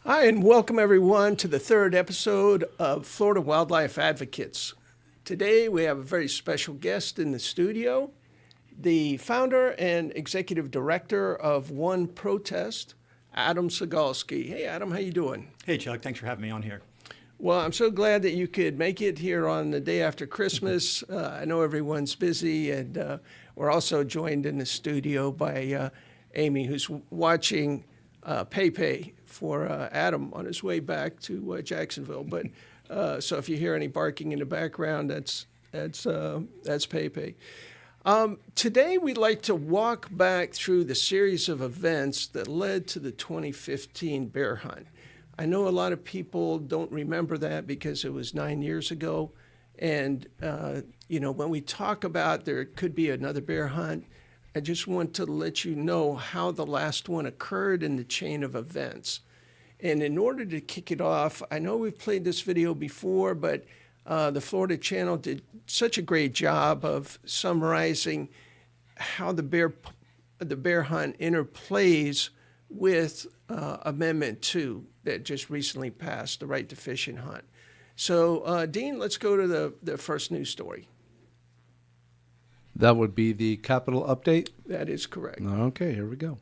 Hi, and welcome everyone to the third episode of Florida Wildlife Advocates. Today we have a very special guest in the studio, the founder and executive director of One Protest, Adam Cegalski. Hey, Adam, how you doing? Hey, Chuck. Thanks for having me on here. Well, I'm so glad that you could make it here on the day after Christmas. I know everyone's busy, and we're also joined in the studio by Amy, who's watching Pepe for Adam on his way back to Jacksonville. But so if you hear any barking in the background, that's Pepe. Today, we'd like to walk back through the series of events that led to the 2015 bear hunt. I know a lot of people don't remember that because it was 9 years ago. And, when we talk about there could be another bear hunt, I just want to let you know how the last one occurred in the chain of events. And in order to kick it off, I know we've played this video before, but the Florida Channel did such a great job of summarizing how the bear hunt interplays with Amendment 2 that just recently passed, the right to fish and hunt. So, Dean, let's go to the first news story. That would be the Capitol update? That is correct. Okay, here we go.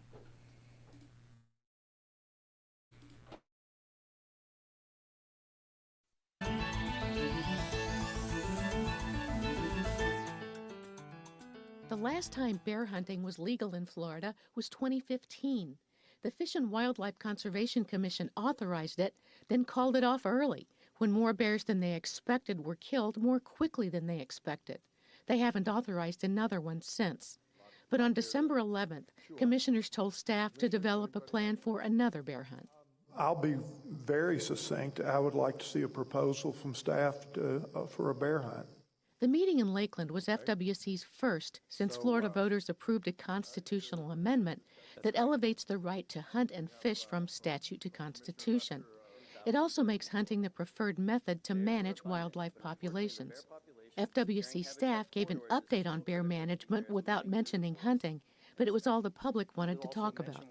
The last time bear hunting was legal in Florida was 2015. The Fish and Wildlife Conservation Commission authorized it, then called it off early, when more bears than they expected were killed more quickly than they expected. They haven't authorized another one since. But on December 11th, commissioners told staff to develop a plan for another bear hunt. I'll be very succinct. I would like to see a proposal from staff for a bear hunt. The meeting in Lakeland was FWC's first since Florida voters approved a constitutional amendment that elevates the right to hunt and fish from statute to constitution. It also makes hunting the preferred method to manage wildlife populations. FWC staff gave an update on bear management without mentioning hunting, but it was all the public wanted to talk about.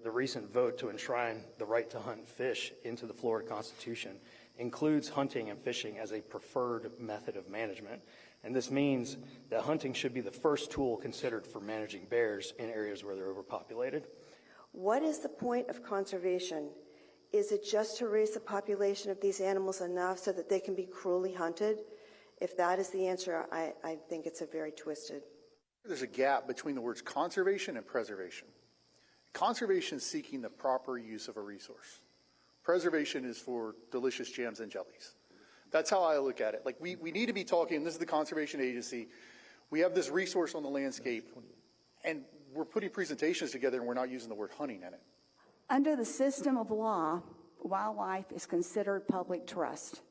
The recent vote to enshrine the right to hunt and fish into the Florida Constitution includes hunting and fishing as a preferred method of management, and this means that hunting should be the first tool considered for managing bears in areas where they're overpopulated. What is the point of conservation? Is it just to raise the population of these animals enough so that they can be cruelly hunted? If that is the answer, I think it's a very twisted. There's a gap between the words conservation and preservation. Conservation is seeking the proper use of a resource. Preservation is for delicious jams and jellies. That's how I look at it. Like we need to be talking, this is the Conservation Agency, we have this resource on the landscape, and we're putting presentations together and we're not using the word hunting in it. Under the system of law, wildlife is considered public trust.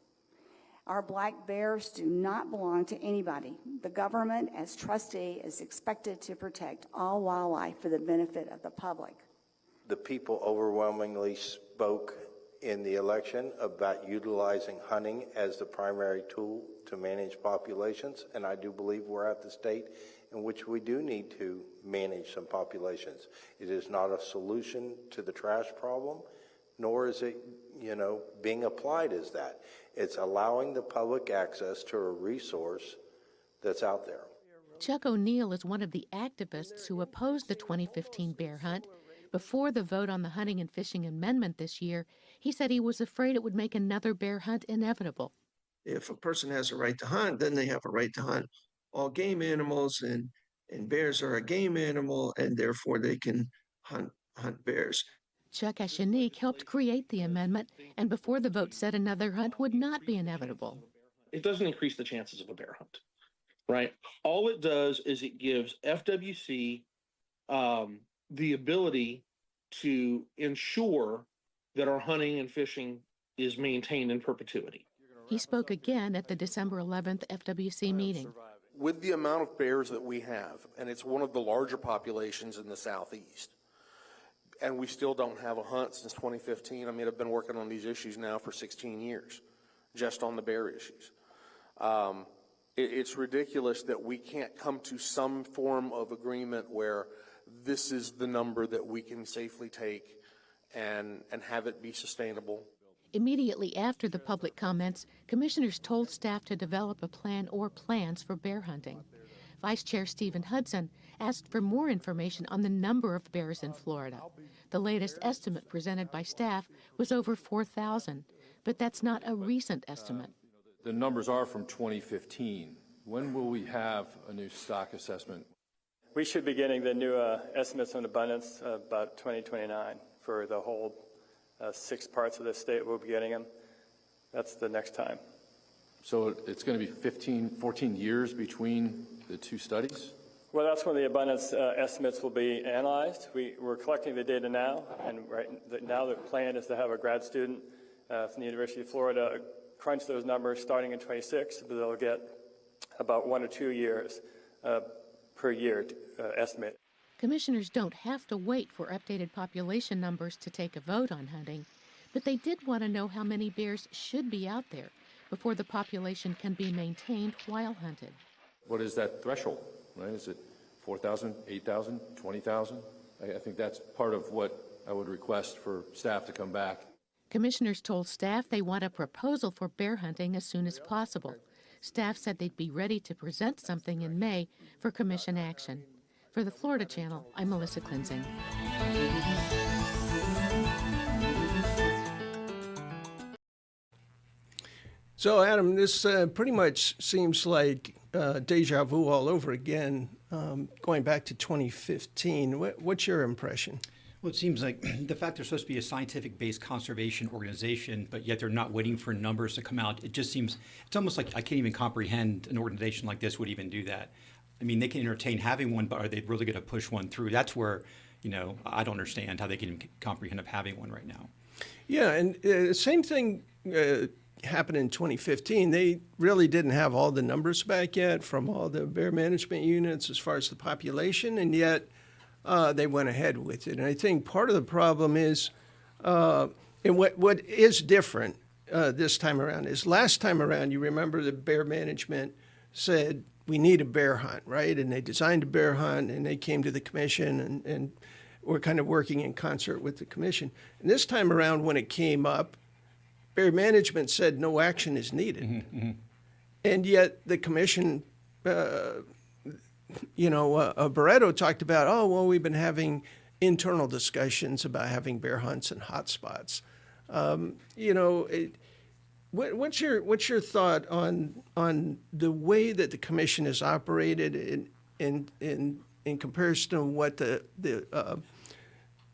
Our black bears do not belong to anybody. The government, as trustee, is expected to protect all wildlife for the benefit of the public. The people overwhelmingly spoke in the election about utilizing hunting as the primary tool to manage populations, and I do believe we're at the state in which we do need to manage some populations. It is not a solution to the trash problem, nor is it, being applied as that. It's allowing the public access to a resource that's out there. Chuck O'Neill is one of the activists who opposed the 2015 bear hunt. Before the vote on the hunting and fishing amendment this year, he said he was afraid it would make another bear hunt inevitable. If a person has a right to hunt, then they have a right to hunt all game animals, and bears are a game animal, and therefore they can hunt bears. Chuck Eshenique helped create the amendment, and before the vote said another hunt would not be inevitable. It doesn't increase the chances of a bear hunt, right? All it does is it gives FWC the ability to ensure that our hunting and fishing is maintained in perpetuity. He spoke again at the December 11th FWC meeting. With the amount of bears that we have, and it's one of the larger populations in the Southeast, and we still don't have a hunt since 2015. I mean, I've been working on these issues now for 16 years, just on the bear issues. It's ridiculous that we can't come to some form of agreement where this is the number that we can safely take and have it be sustainable. Immediately after the public comments, commissioners told staff to develop a plan or plans for bear hunting. Vice Chair Stephen Hudson asked for more information on the number of bears in Florida. The latest estimate presented by staff was over 4,000, but that's not a recent estimate. The numbers are from 2015. When will we have a new stock assessment? We should be getting the new estimates on abundance about 2029 for the whole 6 parts of the state. We'll be getting them. That's the next time. So it's going to be 14 years between the two studies? Well, that's when the abundance estimates will be analyzed. We're collecting the data now, and now the plan is to have a grad student from the University of Florida crunch those numbers starting in 26, but they'll get about 1 or 2 years per year to estimate. Commissioners don't have to wait for updated population numbers to take a vote on hunting, but they did want to know how many bears should be out there before the population can be maintained while hunted. What is that threshold, right? Is it 4,000, 8,000, 20,000? I think that's part of what I would request for staff to come back. Commissioners told staff they want a proposal for bear hunting as soon as possible. Staff said they'd be ready to present something in May for commission action. For the Florida Channel, I'm Melissa Klinzing. So, Adam, this pretty much seems like deja vu all over again, going back to 2015. What's your impression? Well, it seems like the fact they're supposed to be a scientific-based conservation organization, but yet they're not waiting for numbers to come out. It just seems, it's almost like I can't even comprehend an organization like this would even do that. I mean, they can entertain having one, but are they really going to push one through? That's where, I don't understand how they can comprehend of having one right now. Yeah, and the same thing happened in 2015. They really didn't have all the numbers back yet from all the bear management units as far as the population, and yet they went ahead with it. And I think part of the problem is, and what is different this time around is last time around, you remember the bear management said, we need a bear hunt, right? And they designed a bear hunt, and they came to the commission and were kind of working in concert with the commission. And this time around, when it came up, bear management said no action is needed. Mm-hmm. And yet the commission, Barreto talked about, oh, well, we've been having internal discussions about having bear hunts and hot spots. What's your thought on the way that the commission is operated in comparison to what the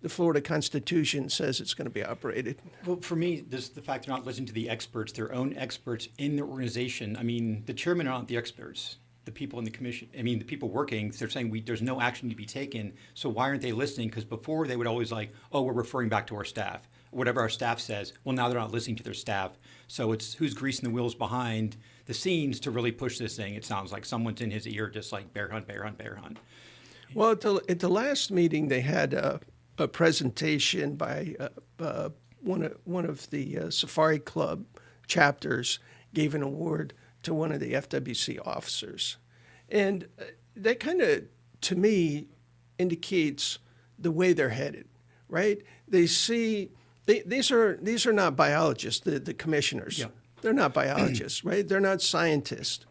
Florida Constitution says it's going to be operated? Well, for me, the fact they're not listening to the experts, their own experts in the organization. I mean, the chairmen are not the experts. The people in the commission, the people working, they're saying there's no action to be taken. So why aren't they listening? Because before they would always we're referring back to our staff. Whatever our staff says, well, now they're not listening to their staff. So it's who's greasing the wheels behind the scenes to really push this thing. It sounds like someone's in his ear just like bear hunt, bear hunt, bear hunt. Well, at the last meeting, they had a presentation by one of the Safari Club chapters gave an award to one of the FWC officers. And that kind of, to me, indicates the way they're headed, right? They see, these are not biologists, the commissioners. Yeah. They're not biologists, right? They're not scientists.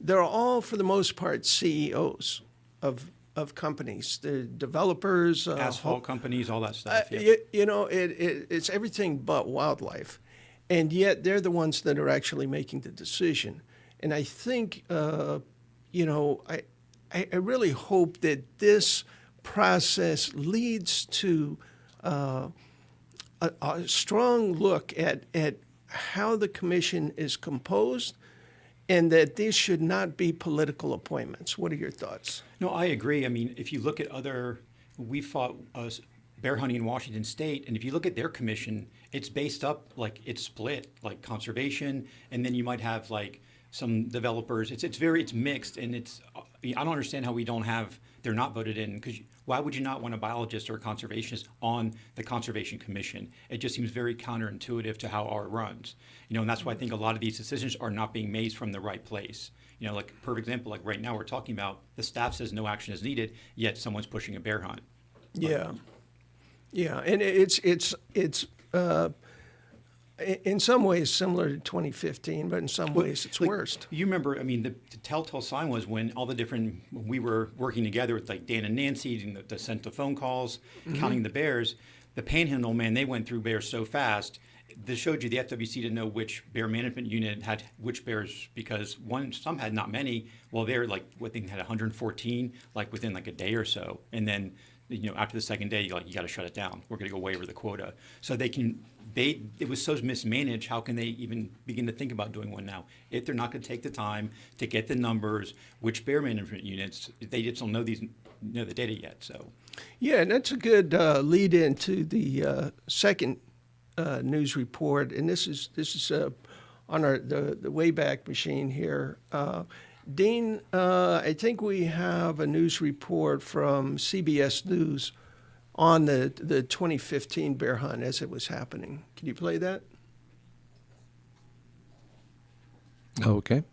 They're all, for the most part, CEOs of companies. They're developers. Asphalt companies, all that stuff. Yeah. It's everything but wildlife. And yet they're the ones that are actually making the decision. And I think, I really hope that this process leads to a strong look at how the commission is composed, and that these should not be political appointments. What are your thoughts? No, I agree. I mean, if you look at we fought bear hunting in Washington State, and if you look at their commission, it's based up, it's split, like conservation, and then you might have some developers. It's mixed, and I don't understand how they're not voted in, because why would you not want a biologist or a conservationist on the Conservation Commission? It just seems very counterintuitive to how ours runs. And that's why I think a lot of these decisions are not being made from the right place. Perfect example, right now we're talking about the staff says no action is needed, yet someone's pushing a bear hunt. Yeah. Yeah, and it's it's in some ways similar to 2015, but in some ways it's worse. You remember, I mean, the telltale sign was when all the different, we were working together with like Dan and Nancy, and the sent the phone calls, counting the bears. The Panhandle, man, they went through bears so fast. This showed you the FWC didn't know which bear management unit had which bears, because some had not many. Well, they're like, I think had 114, like within like a day or so. And then, after the second day, you got to shut it down. We're going to go way over the quota. So it was so mismanaged. How can they even begin to think about doing one now? If they're not going to take the time to get the numbers, which bear management units, they just don't know the data yet. So, yeah, and that's a good lead into the second news report, and this is on the Wayback Machine here. Dean, I think we have a news report from CBS News on the 2015 bear hunt as it was happening. Can you play that? Okay.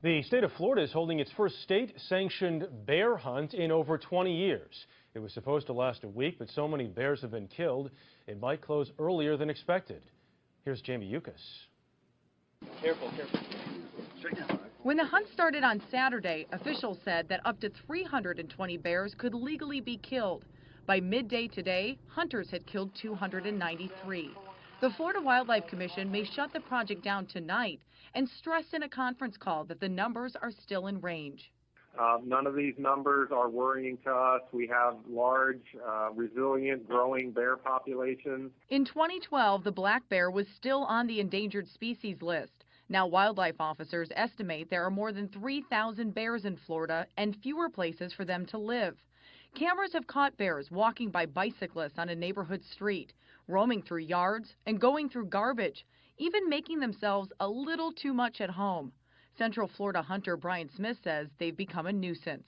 The state of Florida is holding its first state-sanctioned bear hunt in over 20 years. It was supposed to last a week, but so many bears have been killed, it might close earlier than expected. Here's Jamie Yukas. Careful. When the hunt started on Saturday, officials said that up to 320 bears could legally be killed. By midday today, hunters had killed 293. The Florida Wildlife Commission may shut the project down tonight and stress in a conference call that the numbers are still in range. None of these numbers are worrying to us. We have large, resilient, growing bear populations. In 2012, the black bear was still on the endangered species list. Now wildlife officers estimate there are more than 3,000 bears in Florida and fewer places for them to live. Cameras have caught bears walking by bicyclists on a neighborhood street, roaming through yards and going through garbage, even making themselves a little too much at home. Central Florida hunter Brian Smith says they've become a nuisance.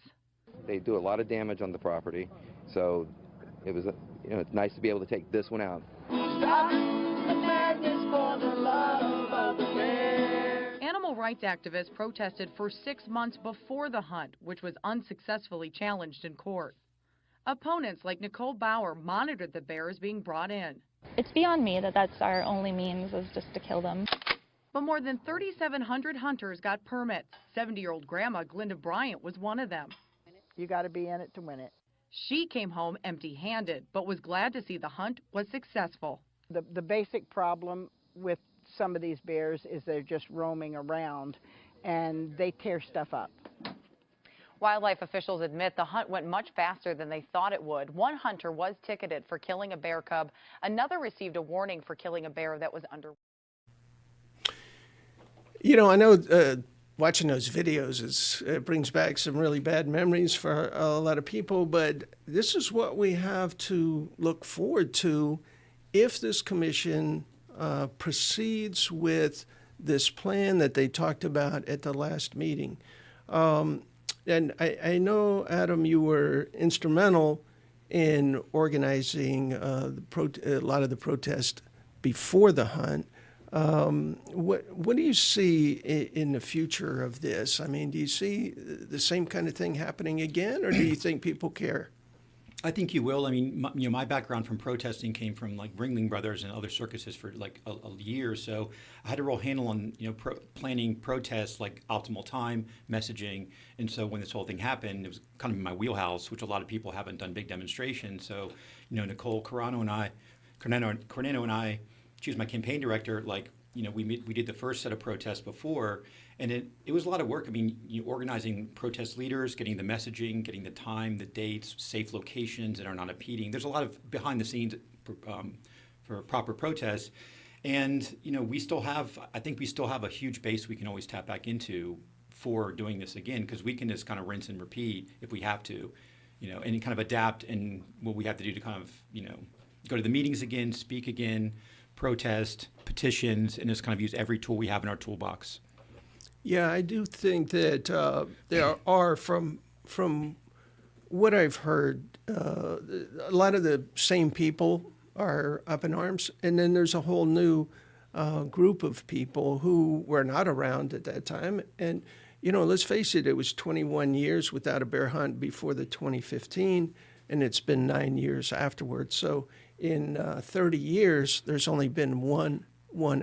They do a lot of damage on the property, so it was, it's nice to be able to take this one out. Stop the madness for the love of the bear. Animal rights activists protested for 6 months before the hunt, which was unsuccessfully challenged in court. Opponents like Nicole Bauer monitored the bears being brought in. It's beyond me that that's our only means, is just to kill them. But more than 3,700 hunters got permits. 70-year-old grandma Glinda Bryant was one of them. You got to be in it to win it. She came home empty-handed, but was glad to see the hunt was successful. The basic problem with some of these bears is they're just roaming around, and they tear stuff up. Wildlife officials admit the hunt went much faster than they thought it would. One hunter was ticketed for killing a bear cub. Another received a warning for killing a bear that was under. I know watching those videos it brings back some really bad memories for a lot of people, but this is what we have to look forward to if this commission proceeds with this plan that they talked about at the last meeting. And I know, Adam, you were instrumental in organizing a lot of the protest before the hunt. What do you see in the future of this? I mean, do you see the same kind of thing happening again, or do you think people care? I think you will. I mean, my background from protesting came from like Ringling Brothers and other circuses for like a year. So I had a real handle on, planning protests, like optimal time, messaging. And so when this whole thing happened, it was kind of in my wheelhouse, which a lot of people haven't done big demonstrations. So, Nicole Cornano and I, she was my campaign director, we did the first set of protests before, and it was a lot of work. I mean, organizing protest leaders, getting the messaging, getting the time, the dates, safe locations that are not impeding. There's a lot of behind the scenes for proper protests. And, I think we still have a huge base we can always tap back into for doing this again, because we can just kind of rinse and repeat if we have to, and kind of adapt and what we have to do to kind of, go to the meetings again, speak again, protest, petitions, and just kind of use every tool we have in our toolbox. Yeah, I do think that there are, from what I've heard, a lot of the same people are up in arms, and then there's a whole new group of people who were not around at that time. And, let's face it, it was 21 years without a bear hunt before the 2015 and it's been 9 years afterwards. So in 30 years, there's only been one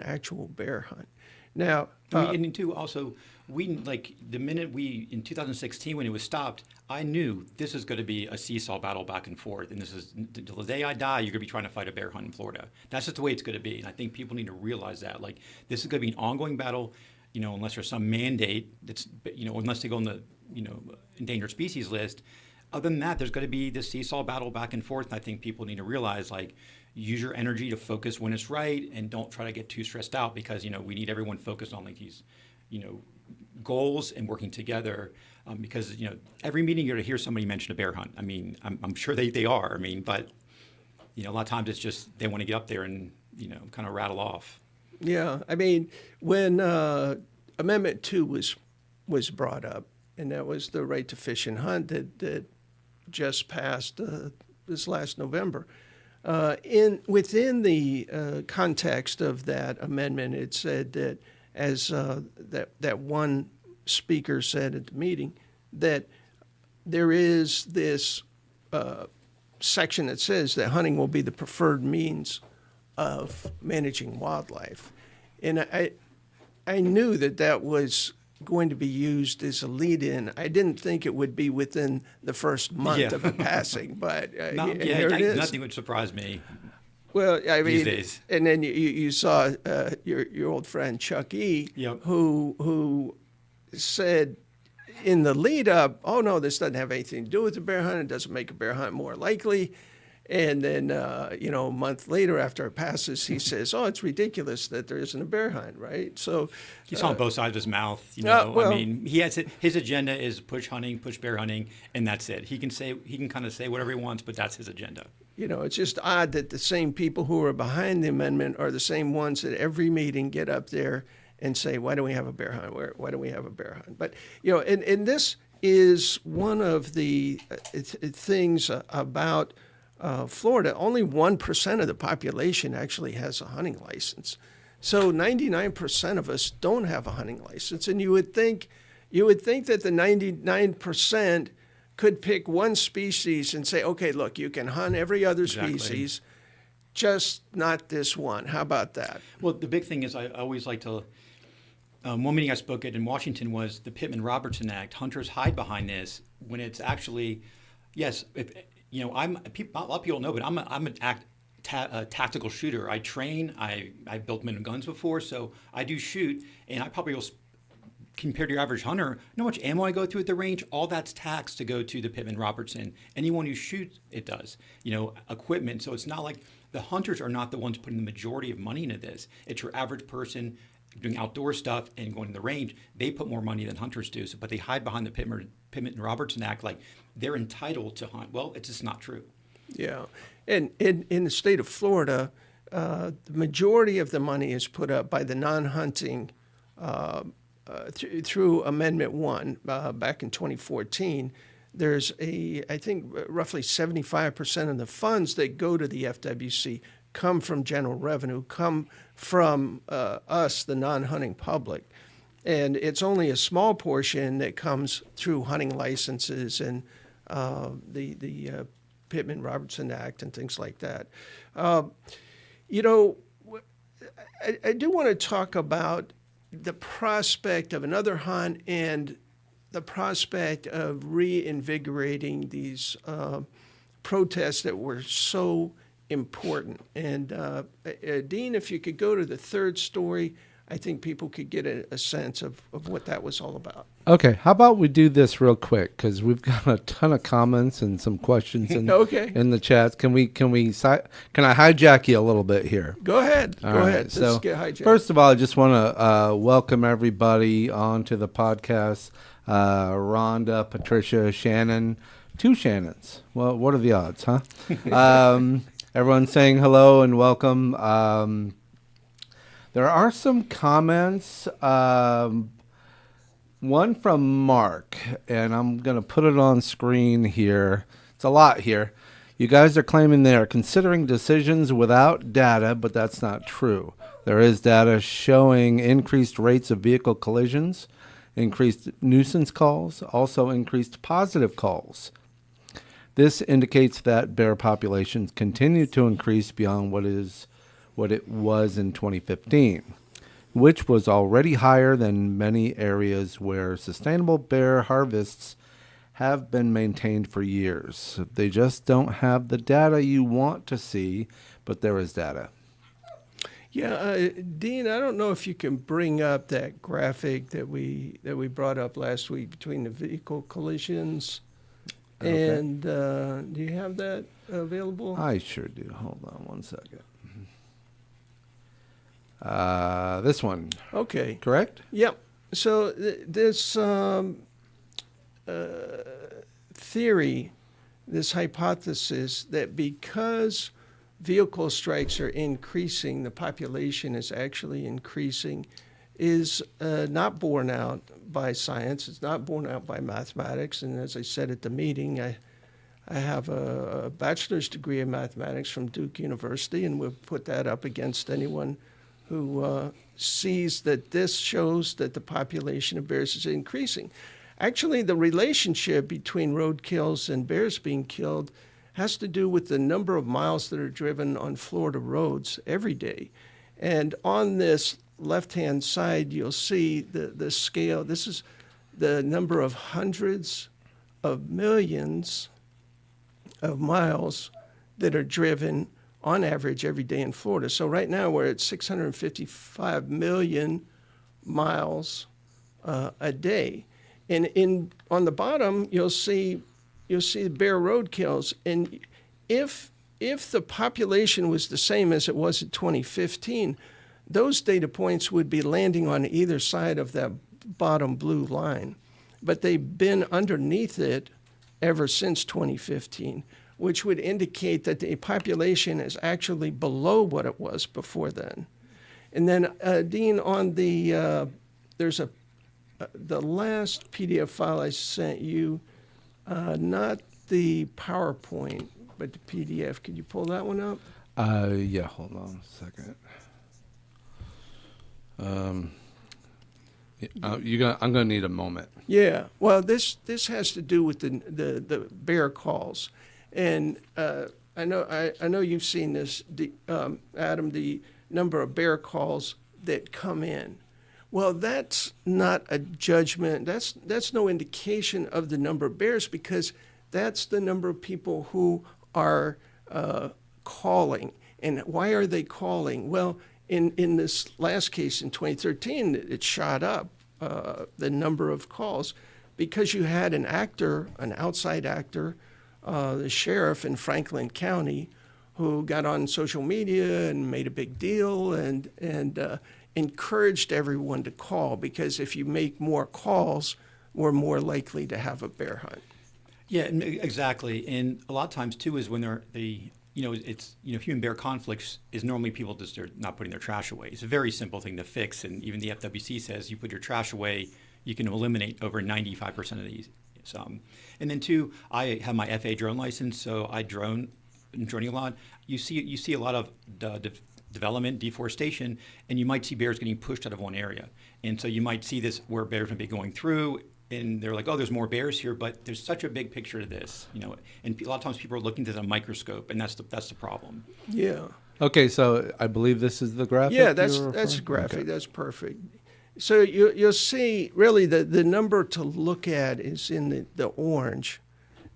actual bear hunt. Now, and two, also, we, like, the minute in 2016, when it was stopped, I knew this is going to be a seesaw battle back and forth. And this is, until the day I die, you're going to be trying to fight a bear hunt in Florida. That's just the way it's going to be. And I think people need to realize that. Like, this is going to be an ongoing battle, unless there's some mandate that's, unless they go on the, endangered species list. Other than that, there's going to be this seesaw battle back and forth. And I think people need to realize, like, use your energy to focus when it's right, and don't try to get too stressed out, because, we need everyone focused on, like, these, goals and working together. Because, every meeting you're going to hear somebody mention a bear hunt. I mean, I'm sure they are. I mean, but, a lot of times it's just they want to get up there and, kind of rattle off. Yeah. I mean, when Amendment 2 was brought up, and that was the right to fish and hunt that just passed this last November. Within the context of that amendment, it said that, as that one speaker said at the meeting, that there is this section that says that hunting will be the preferred means of managing wildlife, and I knew that was going to be used as a lead-in. I didn't think it would be within the first month of it passing, but here it is. Nothing would surprise me. Well, I mean, these days. And then you saw your old friend Chuck E., who said in the lead up, "Oh no, this doesn't have anything to do with the bear hunt. It doesn't make a bear hunt more likely." And then, a month later after it passes, he says, "Oh, it's ridiculous that there isn't a bear hunt," right? So he's on both sides of his mouth. Well, I mean, his agenda is push hunting, push bear hunting, and that's it. He can kind of say whatever he wants, but that's his agenda. It's just odd that the same people who are behind the amendment are the same ones that every meeting get up there and say, "Why don't we have a bear hunt? Why don't we have a bear hunt?" But and this is one of the things about Florida. Only 1% of the population actually has a hunting license. So 99% of us don't have a hunting license. And you would think that the 99% could pick one species and say, "Okay, look, you can hunt every other species, just not this one." How about that? Well, the big thing is I always like to, one meeting I spoke at in Washington was the Pittman-Robertson Act. Hunters hide behind this when it's actually, yes, a lot of people know, but I'm a tactical shooter. I train. I've built men and guns before, so I do shoot. And I probably will, compared to your average hunter, know how much ammo I go through at the range. All that's taxed to go to the Pittman-Robertson. Anyone who shoots, it does. Equipment. So it's not like the hunters are not the ones putting the majority of money into this. It's your average person doing outdoor stuff and going to the range. They put more money than hunters do. But they hide behind the Pittman-Robertson Act like they're entitled to hunt. Well, it's just not true. Yeah. And in the state of Florida, the majority of the money is put up by the non-hunting through Amendment 1 back in 2014. There's I think roughly 75% of the funds that go to the FWC come from general revenue, come from us, the non-hunting public. And it's only a small portion that comes through hunting licenses and the Pittman-Robertson Act and things like that. I do want to talk about the prospect of another hunt and the prospect of reinvigorating these protests that were so important. And Dean, if you could go to the third story, I think people could get a sense of what that was all about. Okay, how about we do this real quick, because we've got a ton of comments and some questions in the chat. Can I hijack you a little bit here? Go ahead. All Go right, ahead. So Let's get hijacked. First of all, I just want to welcome everybody onto the podcast. Rhonda, Patricia, Shannon, 2 Shannons. Well, what are the odds, huh? Everyone's saying hello and welcome. There are some comments. One from Mark, and I'm going to put it on screen here. It's a lot here. You guys are claiming they are considering decisions without data, but that's not true. There is data showing increased rates of vehicle collisions, increased nuisance calls, also increased positive calls. This indicates that bear populations continue to increase beyond what it was in 2015, which was already higher than many areas where sustainable bear harvests have been maintained for years. They just don't have the data you want to see, but there is data. Yeah, Dean, I don't know if you can bring up that graphic that we brought up last week between the vehicle collisions. Okay. And do you have that available? I sure do. Hold on one second. This one. Okay. Correct? Yep. So this theory, this hypothesis that because vehicle strikes are increasing, the population is actually increasing, is not borne out by science. It's not borne out by mathematics. And as I said at the meeting, I have a bachelor's degree in mathematics from Duke University, and we'll put that up against anyone who sees that this shows that the population of bears is increasing. Actually, the relationship between roadkills and bears being killed has to do with the number of miles that are driven on Florida roads every day. And on this left-hand side, you'll see the scale. This is the number of hundreds of millions of miles that are driven on average every day in Florida. So right now we're at 655 million miles a day. And on the bottom, you'll see bear roadkills. And if the population was the same as it was in 2015, those data points would be landing on either side of that bottom blue line. But they've been underneath it ever since 2015, which would indicate that the population is actually below what it was before then. And then, Dean, on the there's the last PDF file I sent you, not the PowerPoint, but the PDF. Could you pull that one up? Yeah, hold on a second. I'm gonna need a moment. Yeah, well, this has to do with the bear calls, and I know you've seen this, Adam, the number of bear calls that come in. Well, that's not a judgment. That's no indication of the number of bears, because that's the number of people who are calling. And why are they calling? Well, in this last case in 2013, it shot up, the number of calls, because you had an outside actor, the sheriff in Franklin County, who got on social media and made a big deal and encouraged everyone to call, because if you make more calls, we're more likely to have a bear hunt. Yeah, exactly. And a lot of times too is when human bear conflicts is normally people just are not putting their trash away. It's a very simple thing to fix, and even the FWC says you put your trash away, you can eliminate over 95% of these. And then two, I have my FAA drone license, so I droning a lot. You see a lot of development, deforestation, and you might see bears getting pushed out of one area. And so you might see this where bears might be going through, and they're like, oh, there's more bears here, but there's such a big picture to this, and a lot of times people are looking to the microscope, and that's the problem. Yeah. Okay, so I believe this is the graphic. Yeah, that's a graphic. Okay. That's perfect. So you'll see really the number to look at is in the orange.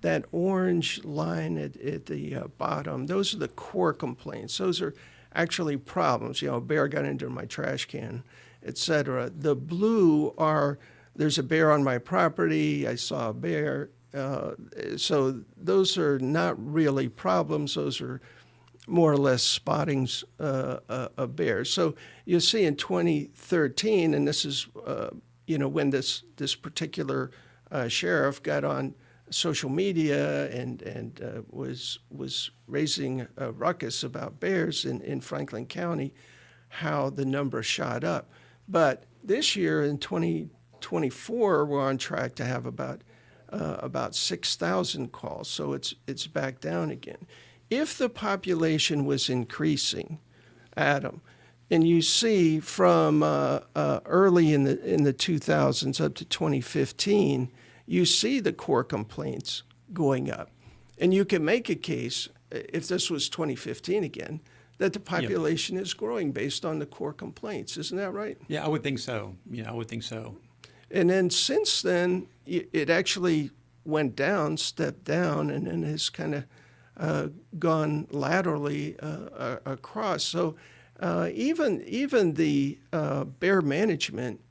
That orange line at the bottom, those are the core complaints. Those are actually problems. A bear got into my trash can, etc. The blue are, there's a bear on my property, I saw a bear. So those are not really problems. Those are more or less spottings of bears. So you'll see in 2013, and this is when this particular sheriff got on social media and was raising a ruckus about bears in Franklin County, how the number shot up. But this year in 2024, we're on track to have about 6,000 calls. So it's back down again. If the population was increasing, Adam, and you see from early in the 2000s up to 2015, you see the core complaints going up. And you can make a case, if this was 2015 again, that the population is growing based on the core complaints. Isn't that right? Yeah, I would think so. Yeah, I would think so. And then since then, it actually went down, stepped down, and then has kind of gone laterally across. So even the bear management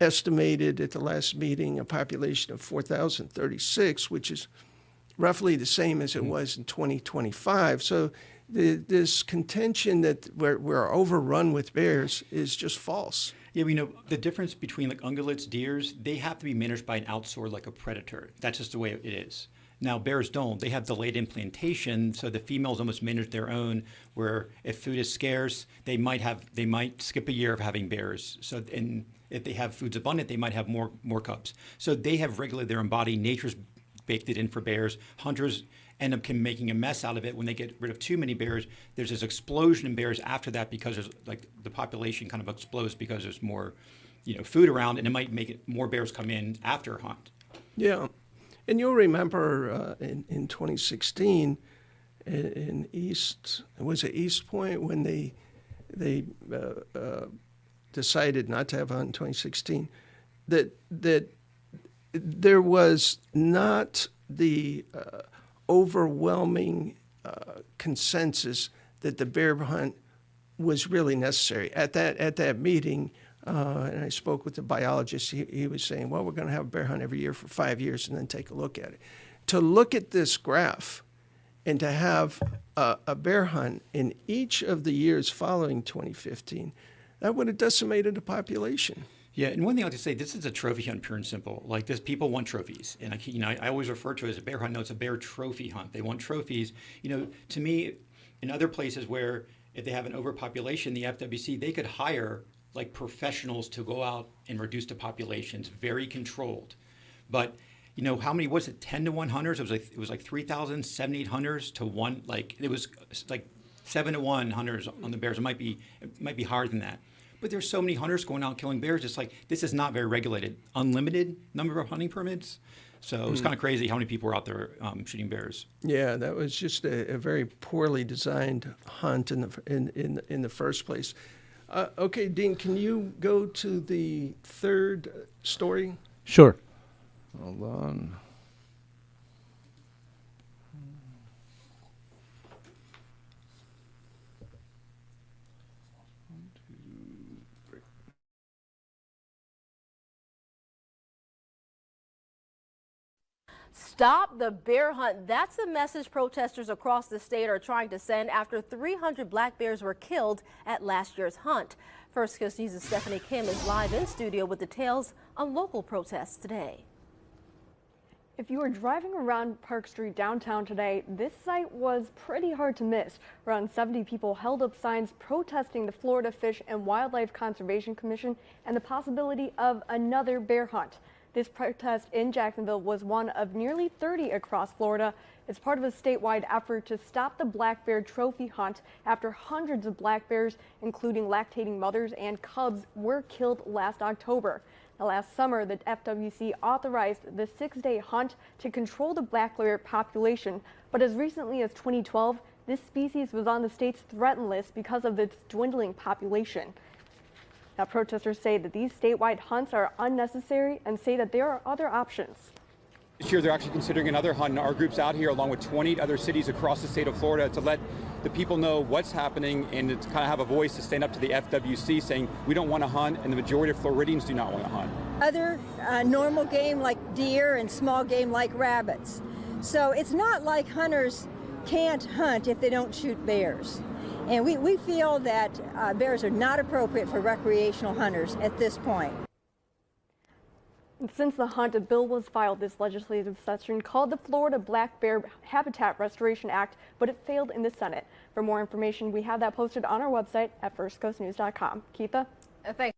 estimated at the last meeting a population of 4,036, which is roughly the same as it was in 2025. So this contention that we're overrun with bears is just false. Yeah, we know the difference between like ungulates, deers, they have to be managed by an outsourced like a predator. That's just the way it is. Now bears don't. They have delayed implantation, so the females almost manage their own. Where if food is scarce, they might skip a year of having bears. So and if they have food's abundant, they might have more cubs. So they have regulated their own body. Nature's baked it in for bears. Hunters end up making a mess out of it when they get rid of too many bears. There's this explosion in bears after that because there's like the population kind of explodes because there's more, food around, and it might make it more bears come in after a hunt. Yeah, and you'll remember in 2016 in East Point when they decided not to have a hunt in 2016 that there was not the overwhelming consensus that the bear hunt was really necessary. At that meeting, and I spoke with the biologist, he was saying, well, we're going to have a bear hunt every year for 5 years and then take a look at it. To look at this graph and to have a bear hunt in each of the years following 2015, that would have decimated the population. Yeah, and one thing I'll just say, this is a trophy hunt, pure and simple. Like this, people want trophies, and I always refer to it as a bear hunt. No, it's a bear trophy hunt. They want trophies. To me, in other places where if they have an overpopulation, the FWC, they could hire like professionals to go out and reduce the populations, very controlled. But how many was it? 10 to 1 hunters. It was like 3,000, 7,800 hunters to one. Like it was like 7 to 1 hunters on the bears. It might be higher than that. But there's so many hunters going out killing bears. It's like, this is not very regulated. Unlimited number of hunting permits. So it's kind of crazy how many people were out there shooting bears. Yeah, that was just a very poorly designed hunt in the first place. Okay, Dean, can you go to the third story? Sure. Hold on. Stop the bear hunt. That's the message protesters across the state are trying to send after 300 black bears were killed at last year's hunt. First Coast News' Stephanie Kim is live in studio with details on local protests today. If you were driving around Park Street downtown today, this sight was pretty hard to miss. Around 70 people held up signs protesting the Florida Fish and Wildlife Conservation Commission and the possibility of another bear hunt. This protest in Jacksonville was one of nearly 30 across Florida. It's part of a statewide effort to stop the black bear trophy hunt after hundreds of black bears, including lactating mothers and cubs, were killed last October. Now, last summer, the FWC authorized the 6-day hunt to control the black bear population, but as recently as 2012, this species was on the state's threatened list because of its dwindling population. Now, protesters say that these statewide hunts are unnecessary and say that there are other options. This year, they're actually considering another hunt, and our group's out here along with 20 other cities across the state of Florida to let the people know what's happening and to kind of have a voice to stand up to the FWC saying we don't want to hunt, and the majority of Floridians do not want to hunt. Other normal game like deer and small game like rabbits. So it's not like hunters can't hunt if they don't shoot bears. And we feel that bears are not appropriate for recreational hunters at this point. And since the hunt, a bill was filed this legislative session called the Florida Black Bear Habitat Restoration Act, but it failed in the Senate. For more information, we have that posted on our website at firstcoastnews.com. Keitha? Thanks.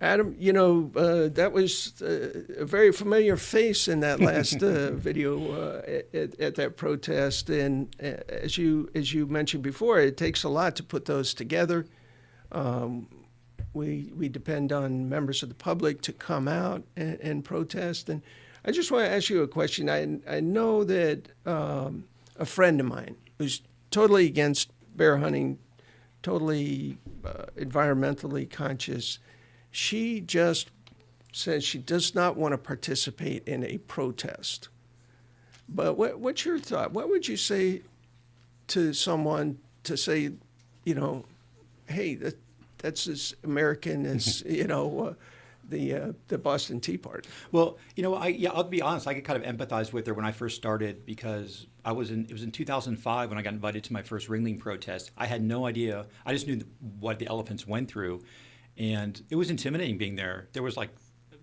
Adam, that was a very familiar face in that last video at that protest. And as you mentioned before, it takes a lot to put those together. we depend on members of the public to come out and protest. And I just want to ask you a question. I know that a friend of mine who's totally against bear hunting, totally environmentally conscious, she just says she does not want to participate in a protest. But what's your thought? What would you say to someone to say, you know, hey, that's as American as, you know, the Boston Tea Party? Well, you know, I'll be honest. I could kind of empathize with her when I first started because it was in 2005 when I got invited to my first Ringling protest. I had no idea. I just knew what the elephants went through, and it was intimidating being there. There was like,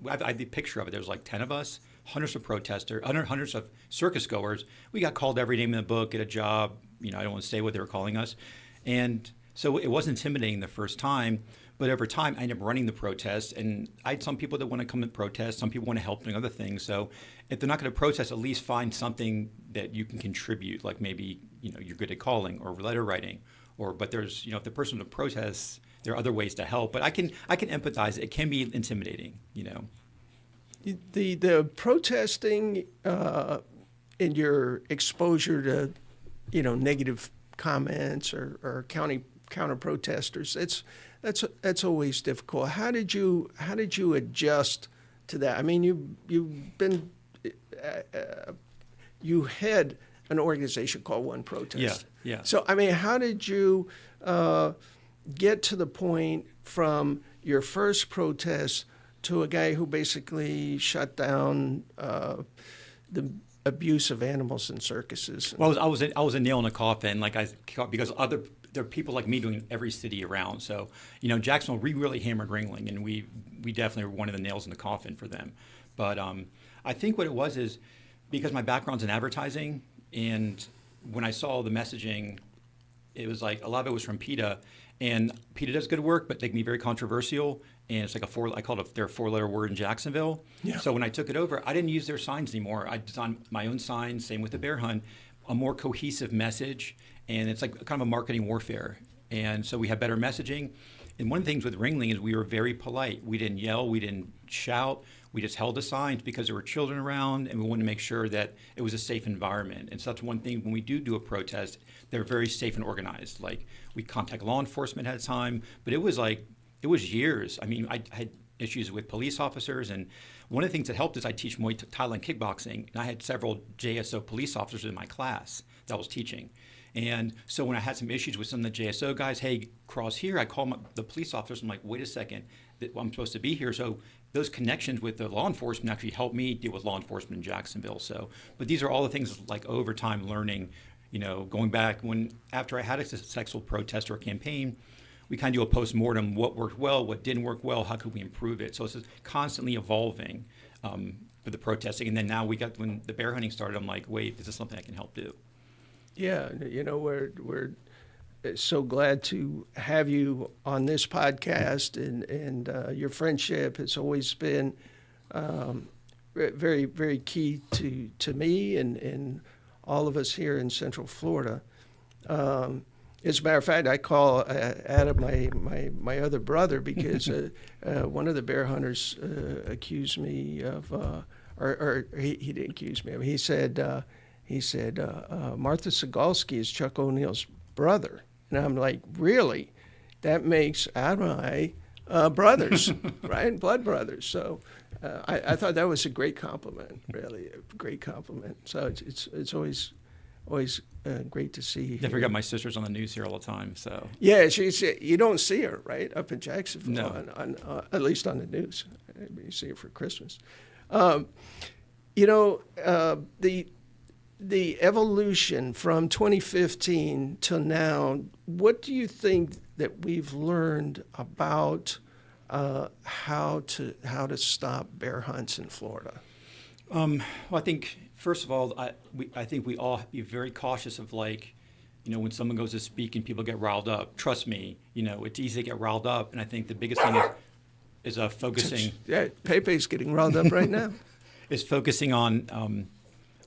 I have the picture of it. There was like 10 of us, hundreds of protesters, hundreds of circus goers. We got called every name in the book, get a job. You know, I don't want to say what they were calling us, and so it was intimidating the first time. But over time, I ended up running the protest, and I had some people that want to come and protest. Some people want to help doing other things. So if they're not going to protest, at least find something that you can contribute, like maybe, you know, you're good at calling or letter writing, but there's, you know, if the person to protest, there are other ways to help. But I can empathize. It can be intimidating, you know. The protesting and your exposure to, you know, negative comments or counter protesters, that's always difficult. How did you adjust to that? I mean, you've been you head an organization called One Protest. Yeah. So I mean, how did you get to the point from your first protest to a guy who basically shut down the abuse of animals in circuses? Well, I was a nail in a coffin, because there are people like me doing every city around. So, you know, Jacksonville, we really hammered Ringling, and we definitely were one of the nails in the coffin for them. But I think what it was is because my background's in advertising, and when I saw the messaging, it was like a lot of it was from PETA, and PETA does good work, but they can be very controversial. And it's like I called it their 4-letter word in Jacksonville. Yeah. So when I took it over, I didn't use their signs anymore. I designed my own signs, same with the bear hunt, a more cohesive message. And it's like kind of a marketing warfare. And so we had better messaging. And one of the things with Ringling is we were very polite. We didn't yell, we didn't shout. We just held the signs because there were children around, and we wanted to make sure that it was a safe environment. And so that's one thing when we do a protest, they're very safe and organized. Like we contact law enforcement ahead of time, but it was years. I mean, I had issues with police officers, and one of the things that helped is I teach Muay Thai and kickboxing, and I had several JSO police officers in my class that I was teaching. And so when I had some issues with some of the JSO guys, hey, cross here, I call the police officers. I'm like, wait a second, I'm supposed to be here. So those connections with the law enforcement actually helped me deal with law enforcement in Jacksonville. So, but these are all the things like over time learning, you know, going back after I had a successful protest or campaign, we kind of do a post-mortem, what worked well, what didn't work well, how could we improve it? So it's constantly evolving for the protesting. And then now when the bear hunting started, I'm like, wait, this is something I can help do. Yeah, you know, we're so glad to have you on this podcast, and your friendship has always been very, very key to me and all of us here in Central Florida. As a matter of fact, I call Adam my other brother because one of the bear hunters accused me of, or he didn't accuse me. I mean, he said, Martha Sigalski is Chuck O'Neill's brother. And I'm like, really? That makes Adam and I brothers, right? Blood brothers. So I thought that was a great compliment, really, a great compliment. So it's always great to see. I forgot my sister's on the news here all the time. So yeah, you don't see her, right, up in Jacksonville, no. on at least on the news. You see her for Christmas. You know, the evolution from 2015 till now, what do you think that we've learned about how to stop bear hunts in Florida? Well, I think first of all, I think we all have to be very cautious of, like, you know, when someone goes to speak and people get riled up. Trust me, you know, it's easy to get riled up, and I think the biggest thing is focusing. Yeah, Pepe's getting riled up right now. Is focusing on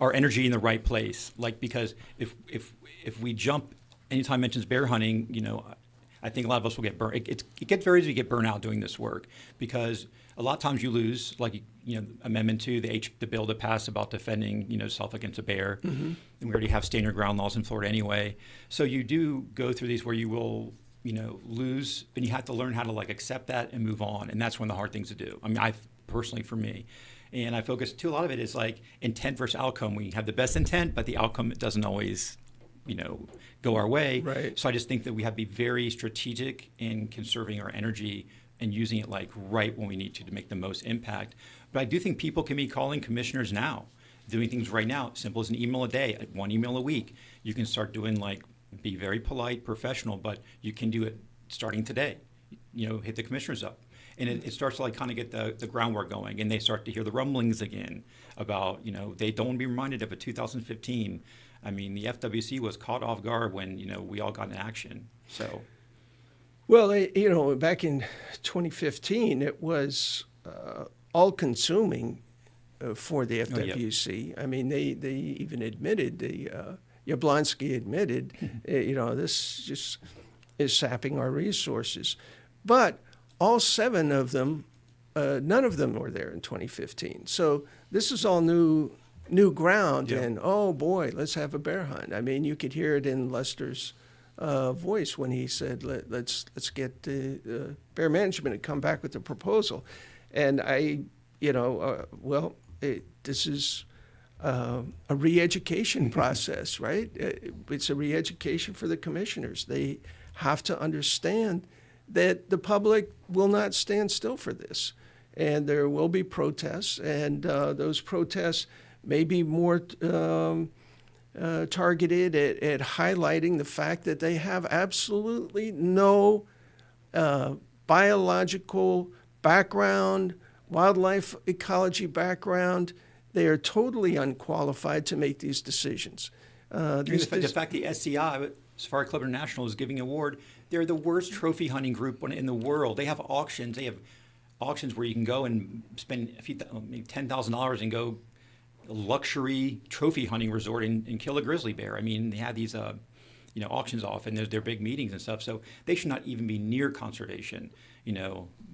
our energy in the right place. Like, because if we jump, anytime mentions bear hunting, you know, I think a lot of us will get burnt. It gets very easy to get burnt out doing this work because a lot of times you lose, like, Amendment 2, the bill that passed about defending, self against a bear. Mm-hmm. And we already have stand your ground laws in Florida anyway. So you do go through these where you will, lose, and you have to learn how to accept that and move on. And that's one of the hard things to do. I mean, personally, for me. And I focus too, a lot of it is intent versus outcome. We have the best intent, but the outcome doesn't always, go our way. Right. So I just think that we have to be very strategic in conserving our energy and using it right when we need to make the most impact. But I do think people can be calling commissioners now, doing things right now, simple as an email a day, 1 email a week. You can start doing be very polite, professional, but you can do it starting today. Hit the commissioners up. And it starts to kind of get the groundwork going, and they start to hear the rumblings again about, they don't want to be reminded of 2015. I mean, the FWC was caught off guard when, we all got in action. So, well, back in 2015, it was all-consuming for the FWC. Oh, yeah. I mean, they even admitted, Yablonsky admitted, this just is sapping our resources. But all 7 of them, none of them were there in 2015. So this is all new ground, and oh boy, let's have a bear hunt. I mean, you could hear it in Lester's voice when he said, let's get bear management to come back with a proposal. And this is a re-education process, right? It's a re-education for the commissioners. They have to understand that the public will not stand still for this. And there will be protests, and those protests may be more targeted at highlighting the fact that they have absolutely no biological background, wildlife ecology background. They are totally unqualified to make these decisions. The fact the SCI, Safari Club International, is giving an award, they're the worst trophy hunting group in the world. They have auctions. They have auctions where you can go and spend maybe $10,000 and go luxury trophy hunting resort and kill a grizzly bear. I mean, they have these auctions off, and there's big meetings and stuff. So they should not even be near conservation,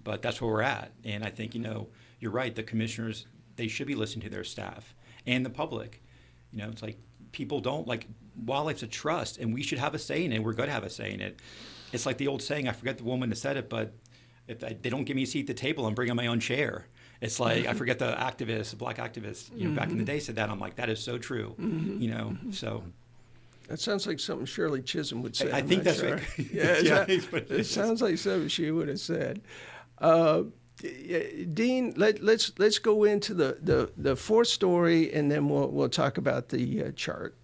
but that's where we're at. And I think, you're right. The commissioners, they should be listening to their staff and the public. It's people don't wildlife's a trust, and we should have a say in it. We're going to have a say in it. It's like the old saying, I forget the woman that said it, but if they don't give me a seat at the table, I'm bringing my own chair. It's I forget the black activist, back in the day said that. I'm like, that is so true, so. That sounds like something Shirley Chisholm would say. I think that's sure. right. It sounds like something she would have said. Dean, let's go into the fourth story, and then we'll talk about the chart.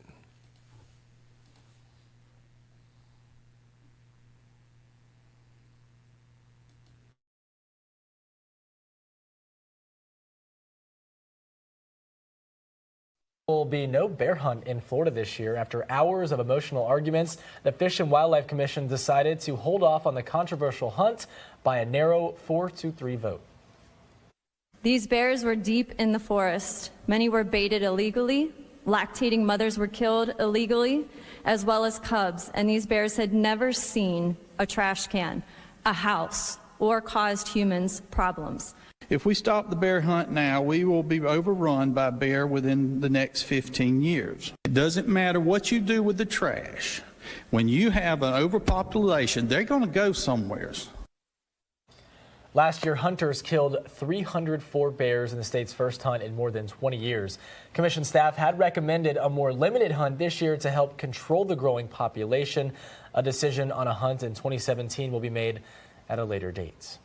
Will be no bear hunt in Florida this year. After hours of emotional arguments, the Fish and Wildlife Commission decided to hold off on the controversial hunt by a narrow 4-3 vote. These bears were deep in the forest. Many were baited illegally. Lactating mothers were killed illegally, as well as cubs. And these bears had never seen a trash can, a house, or caused humans problems. If we stop the bear hunt now, we will be overrun by bear within the next 15 years. It doesn't matter what you do with the trash. When you have an overpopulation, they're going to go somewhere. Last year, hunters killed 304 bears in the state's first hunt in more than 20 years. Commission staff had recommended a more limited hunt this year to help control the growing population. A decision on a hunt in 2017 will be made at a later date.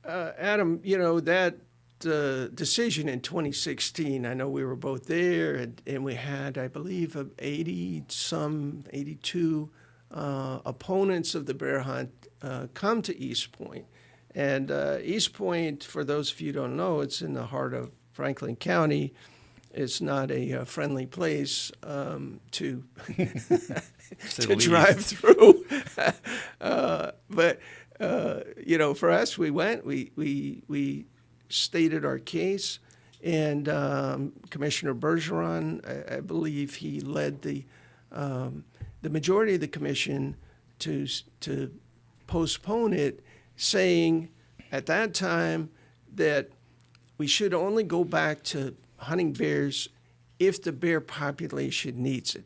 Adam, that decision in 2016, I know we were both there, and we had, I believe, 82 opponents of the bear hunt come to East Point. And East Point, for those of you who don't know, it's in the heart of Franklin County. It's not a friendly place to drive through. But for us, we went, we stated our case, and Commissioner Bergeron, I believe he led the the majority of the commission to postpone it, saying at that time that we should only go back to hunting bears if the bear population needs it.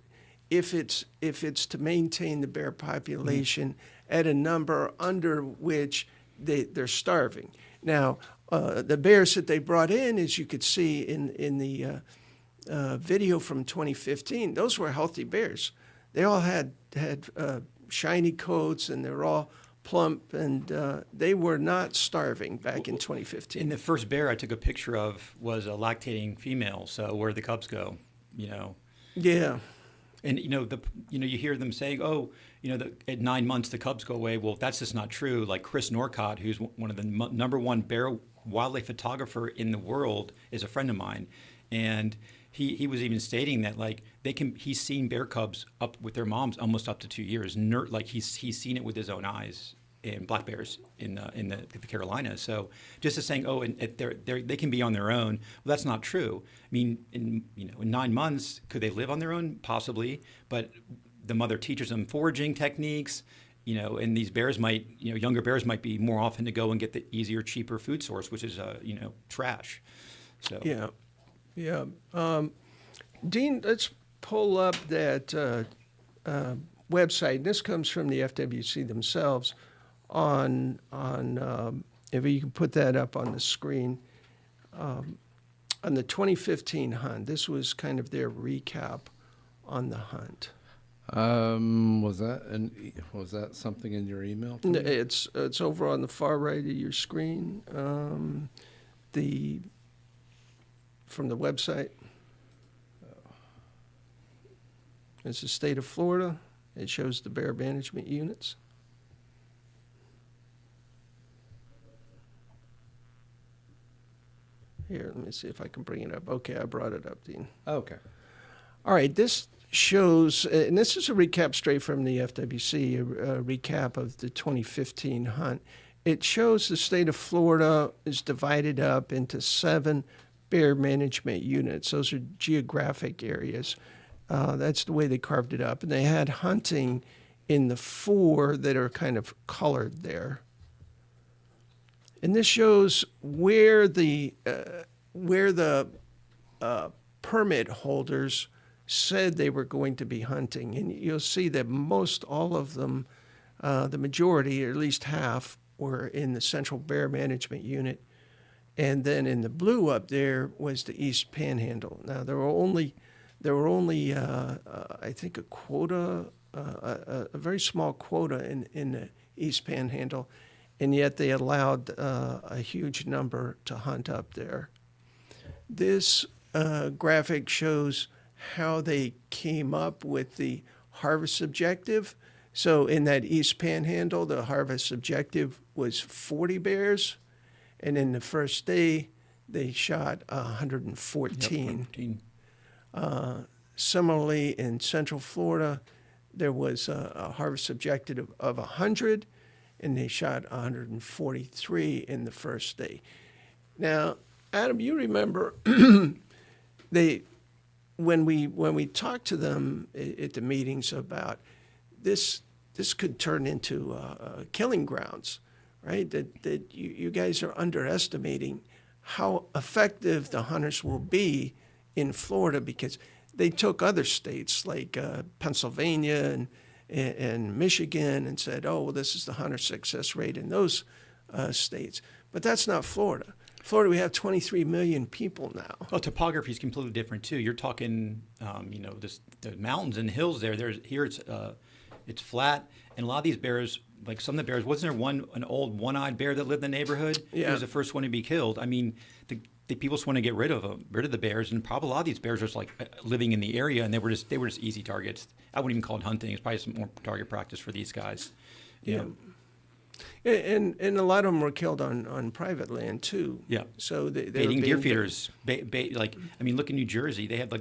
If it's to maintain the bear population at a number under which they're starving. Now, the bears that they brought in, as you could see in the video from 2015, those were healthy bears. They all had shiny coats, and they were all plump, and they were not starving back in 2015. And the first bear I took a picture of was a lactating female. So where the cubs go, Yeah. And you hear them saying, "Oh, at 9 months the cubs go away." Well, that's just not true. Like Chris Norcott, who's one of the number one bear wildlife photographer in the world, is a friend of mine, and he was even stating that he's seen bear cubs up with their moms almost up to 2 years. He's seen it with his own eyes in black bears in the Carolinas. So just as saying, they can be on their own. Well, that's not true. I mean, in 9 months, could they live on their own? Possibly, but the mother teaches them foraging techniques. And these bears younger bears might be more often to go and get the easier, cheaper food source, which is trash. So yeah. Dean, let's pull up that website. This comes from the FWC themselves. If you can put that up on the screen, on the 2015 hunt. This was kind of their recap on the hunt. Was that something in your email? No, it's over on the far right of your screen. From the website. It's the state of Florida. It shows the bear management units. Here, let me see if I can bring it up. Okay, I brought it up, Dean. Okay. All right, this shows, and this is a recap straight from the FWC, a recap of the 2015 hunt. It shows the state of Florida is divided up into 7 bear management units. Those are geographic areas. That's the way they carved it up. And they had hunting in the 4 that are kind of colored there. And this shows where the permit holders said they were going to be hunting. And you'll see that most all of them, the majority, or at least half, were in the Central Bear Management Unit. And then in the blue up there was the East Panhandle. Now, there were only I think a quota, a very small quota in the East Panhandle, and yet they allowed a huge number to hunt up there. This graphic shows how they came up with the harvest objective. So in that East Panhandle, the harvest objective was 40 bears, and in the first day, they shot 114. Similarly, in Central Florida, there was a harvest objective of 100, and they shot 143 in the first day. Now, Adam, you remember when we talked to them at the meetings about this could turn into killing grounds, right? That you guys are underestimating how effective the hunters will be in Florida, because they took other states like Pennsylvania and Michigan and said, oh, well, this is the hunter success rate in those states. But that's not Florida. Florida, we have 23 million people now. Well, topography is completely different too. You're talking, the mountains and hills there. It's flat, and a lot of these bears, like some of the bears, wasn't there an old one-eyed bear that lived in the neighborhood? Yeah. He was the first one to be killed. I mean, the people just want to get rid of the bears, and probably a lot of these bears are just like living in the area, and they were just easy targets. I wouldn't even call it hunting. It's probably some more target practice for these guys. Yeah. And a lot of them were killed on private land too. Yeah. So they baiting were deer feeders. Look in New Jersey. They have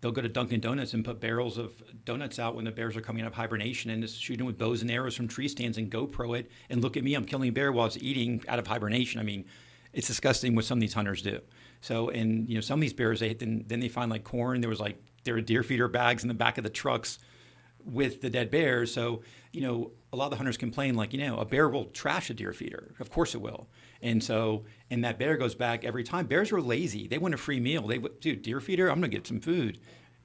they'll go to Dunkin' Donuts and put barrels of donuts out when the bears are coming out of hibernation, and just shoot them with bows and arrows from tree stands and GoPro it. And look at me, I'm killing a bear while it's eating out of hibernation. I mean, it's disgusting what some of these hunters do. So, and some of these bears, then they find like corn. There were deer feeder bags in the back of the trucks. with the dead bears. So, a lot of the hunters complain, like, a bear will trash a deer feeder. Of course it will. And so, and that bear goes back every time. Bears were lazy. They want a free meal. Dude, deer feeder, I'm going to get some food.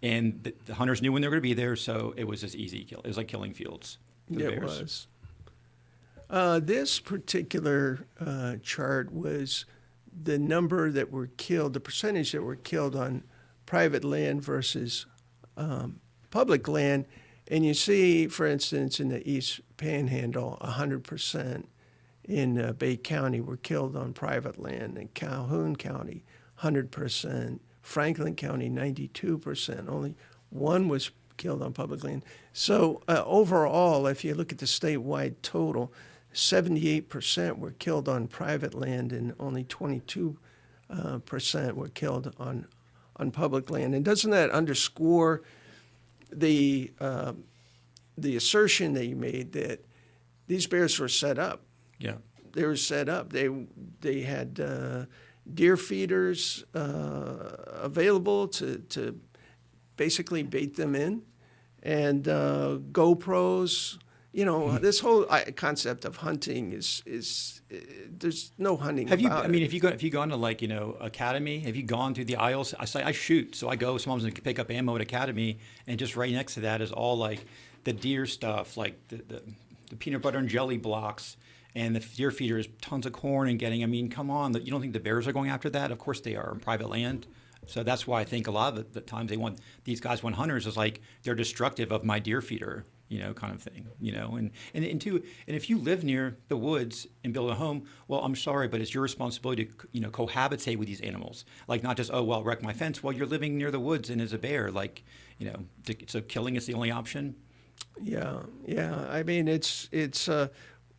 And the hunters knew when they were going to be there, so it was just easy kill. It was like killing fields. It was. This particular chart was the number that were killed, the percentage that were killed on private land versus public land. And you see, for instance, in the East Panhandle, 100% in Bay County were killed on private land. In Calhoun County, 100%. Franklin County, 92%. Only one was killed on public land. So overall, if you look at the statewide total, 78% were killed on private land and only 22% were killed on public land. And doesn't that underscore the assertion that you made that these bears were set up? Yeah. They were set up. They had deer feeders available to basically bait them in, and GoPros. This whole concept of hunting is there's no hunting. Have you? about I mean, it. if you gone to Academy, have you gone through the aisles? I shoot, so I go sometimes and pick up ammo at Academy, and just right next to that is all like the deer stuff, like the peanut butter and jelly blocks. And the deer feeder is tons of corn and getting, come on, you don't think the bears are going after that? Of course they are on private land. So that's why I think a lot of the times these guys want hunters is like, they're destructive of my deer feeder, kind of thing, and if you live near the woods and build a home, well, I'm sorry, but it's your responsibility to, cohabitate with these animals. Like not just, wreck my fence. Well, you're living near the woods and there's a bear, so killing is the only option. Yeah. I mean, it's